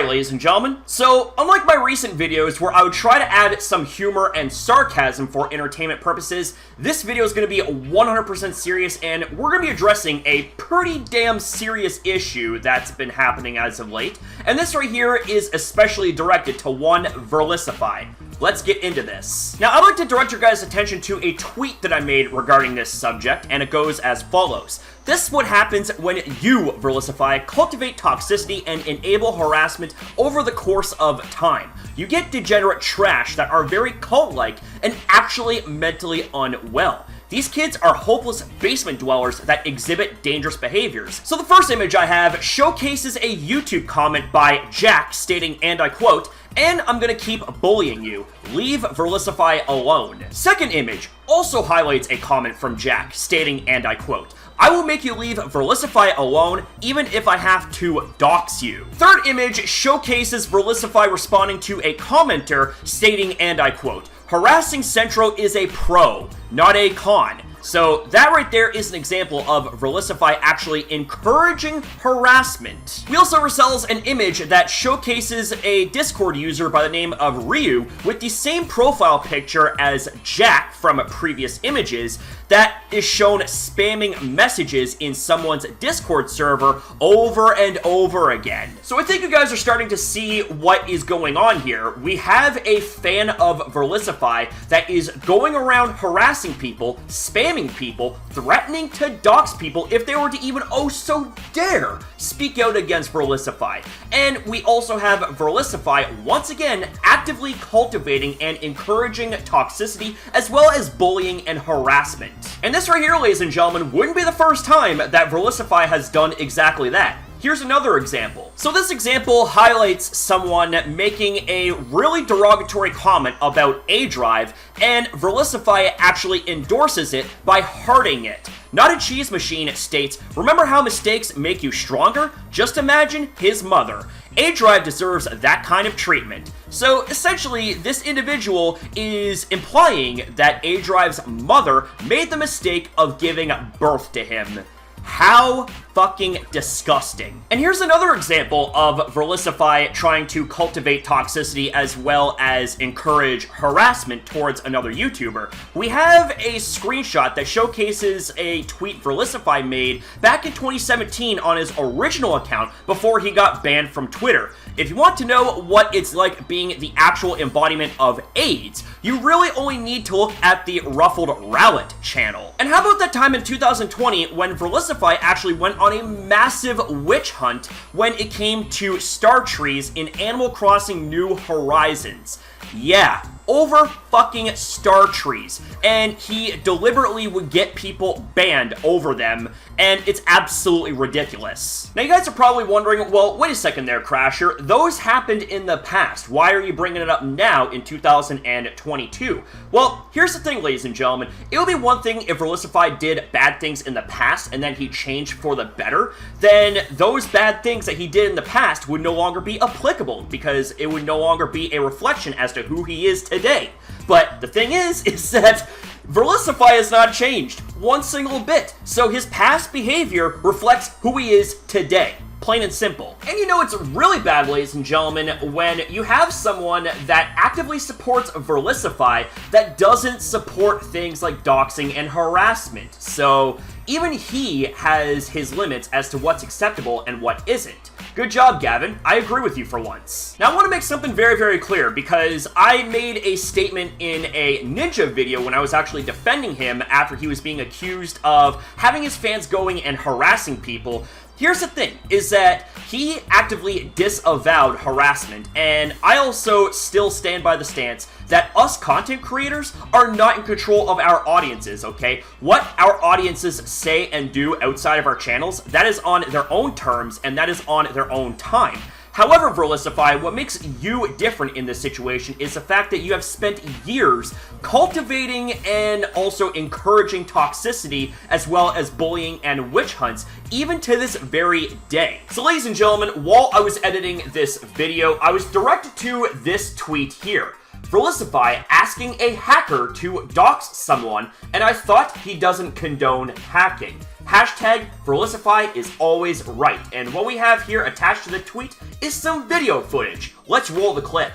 Alright, ladies and gentlemen, so unlike my recent videos where I would try to add some humor and sarcasm for entertainment purposes, this video is going to be 100% serious, and we're going to be addressing a pretty damn serious issue that's been happening as of late, and this right here is especially directed to one Verlisify. Let's get into this. Now, I'd like to direct your guys' attention to a tweet that I made regarding this subject, and it goes as follows. This is what happens when you, Verlisify, cultivate toxicity and enable harassment over the course of time. You get degenerate trash that are very cult-like and actually mentally unwell. These kids are hopeless basement dwellers that exhibit dangerous behaviors. So the first image I have showcases a YouTube comment by Jack stating, and I quote, "And I'm gonna keep bullying you. Leave Verlisify alone." Second image also highlights a comment from Jack stating, and I quote, "I will make you leave Verlisify alone, even if I have to dox you." Third image showcases Verlisify responding to a commenter stating, and I quote, "Harassing Centro is a pro, not a con." So that right there is an example of Verlisify actually encouraging harassment. We also resells an image that showcases a Discord user by the name of Ryu with the same profile picture as Jack from previous images that is shown spamming messages in someone's Discord server over and over again. So I think you guys are starting to see what is going on here. We have a fan of Verlisify that is going around harassing people, spamming people, threatening to dox people if they were to even oh so dare speak out against Verlisify. And we also have Verlisify once again actively cultivating and encouraging toxicity as well as bullying and harassment. And this right here, ladies and gentlemen, wouldn't be the first time that Verlisify has done exactly that. Here's another example. So this example highlights someone making a really derogatory comment about A Drive, and Verlisify actually endorses it by hearting it. Not a Cheese Machine states, "Remember how mistakes make you stronger? Just imagine his mother." A Drive deserves that kind of treatment. So essentially, this individual is implying that A Drive's mother made the mistake of giving birth to him. How fucking disgusting. And here's another example of Verlisify trying to cultivate toxicity as well as encourage harassment towards another YouTuber. We have a screenshot that showcases a tweet Verlisify made back in 2017 on his original account before he got banned from Twitter. If you want to know what it's like being the actual embodiment of AIDS, you really only need to look at the Ruffled Rowlet channel. And how about that time in 2020 when Verlisify actually went on a massive witch hunt when it came to star trees in Animal Crossing New Horizons? Yeah, over fucking star trees. And he deliberately would get people banned over them, and it's absolutely ridiculous. Now you guys are probably wondering, well, wait a second there, Crasher. Those happened in the past. Why are you bringing it up now in 2022? Well, here's the thing, ladies and gentlemen. It would be one thing if Verlisify did bad things in the past and then he changed for the better. Then those bad things that he did in the past would no longer be applicable because it would no longer be a reflection as to who he is today. But the thing is that Verlisify has not changed one single bit, so his past behavior reflects who he is today. Plain and simple. And you know it's really bad, ladies and gentlemen, when you have someone that actively supports Verlisify that doesn't support things like doxing and harassment. So even he has his limits as to what's acceptable and what isn't. Good job, Gavin. I agree with you for once. Now, I want to make something very, very clear because I made a statement in a Ninja video when I was actually defending him after he was being accused of having his fans going and harassing people. Here's the thing, is that he actively disavowed harassment, and I also still stand by the stance that us content creators are not in control of our audiences, okay? What our audiences say and do outside of our channels, that is on their own terms, and that is on their own time. However, Verlisify, what makes you different in this situation is the fact that you have spent years cultivating and also encouraging toxicity as well as bullying and witch hunts, even to this very day. So ladies and gentlemen, while I was editing this video, I was directed to this tweet here. Verlisify asking a hacker to dox someone, and I thought he doesn't condone hacking. Hashtag Verlisify is always right. And what we have here attached to the tweet is some video footage. Let's roll the clip.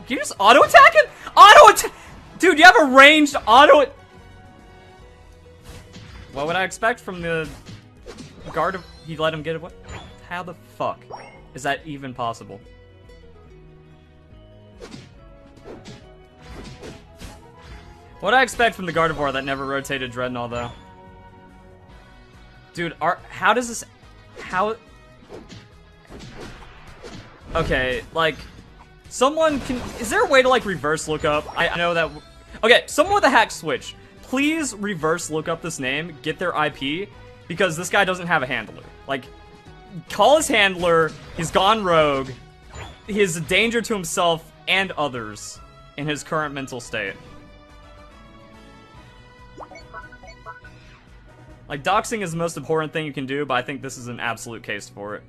Can you just auto-attack it? Dude, you have a ranged auto... What would I expect from the guard of... He let him get away? How the fuck is that even possible? What would I expect from the Gardevoir that never rotated Dreadnought, though? Dude, how does this... How... Okay, like... Someone can... Is there a way to, like, reverse look up? I know that... Okay, someone with a hack switch. Please reverse look up this name, get their IP, because this guy doesn't have a handler. Like, call his handler, he's gone rogue, he is a danger to himself and others in his current mental state. Like, doxing is the most important thing you can do, but I think this is an absolute case for it.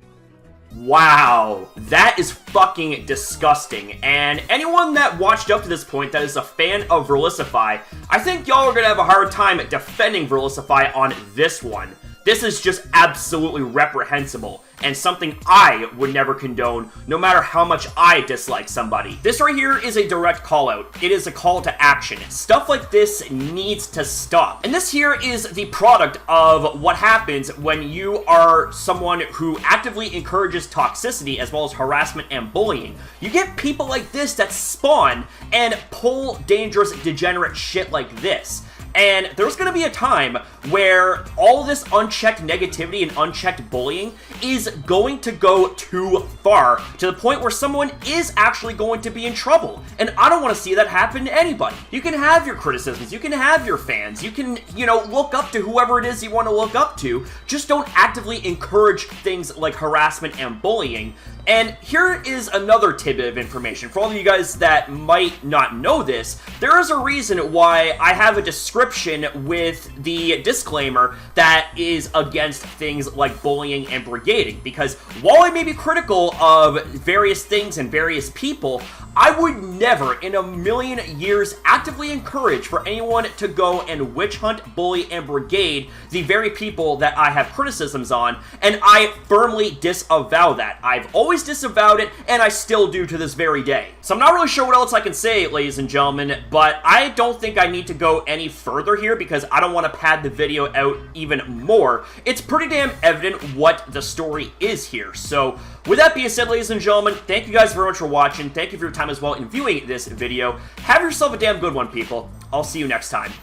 Wow, that is fucking disgusting, and anyone that watched up to this point that is a fan of Verlisify, I think y'all are gonna have a hard time defending Verlisify on this one. This is just absolutely reprehensible, and something I would never condone, no matter how much I dislike somebody. This right here is a direct call out. It is a call to action. Stuff like this needs to stop. And this here is the product of what happens when you are someone who actively encourages toxicity as well as harassment and bullying. You get people like this that spawn and pull dangerous, degenerate shit like this. And there's going to be a time where all this unchecked negativity and unchecked bullying is going to go too far, to the point where someone is actually going to be in trouble. And I don't want to see that happen to anybody. You can have your criticisms, you can have your fans, you can, you know, look up to whoever it is you want to look up to, just don't actively encourage things like harassment and bullying. And here is another tidbit of information. For all of you guys that might not know this, there is a reason why I have a description with the disclaimer that is against things like bullying and brigading. Because while I may be critical of various things and various people, I would never in a million years actively encourage for anyone to go and witch hunt, bully, and brigade the very people that I have criticisms on, and I firmly disavow that. I've always disavowed it, and I still do to this very day. So I'm not really sure what else I can say, ladies and gentlemen, but I don't think I need to go any further here because I don't want to pad the video out even more. It's pretty damn evident what the story is here. So with that being said, ladies and gentlemen, thank you guys very much for watching. Thank you for your time as well in viewing this video. Have yourself a damn good one, people. I'll see you next time.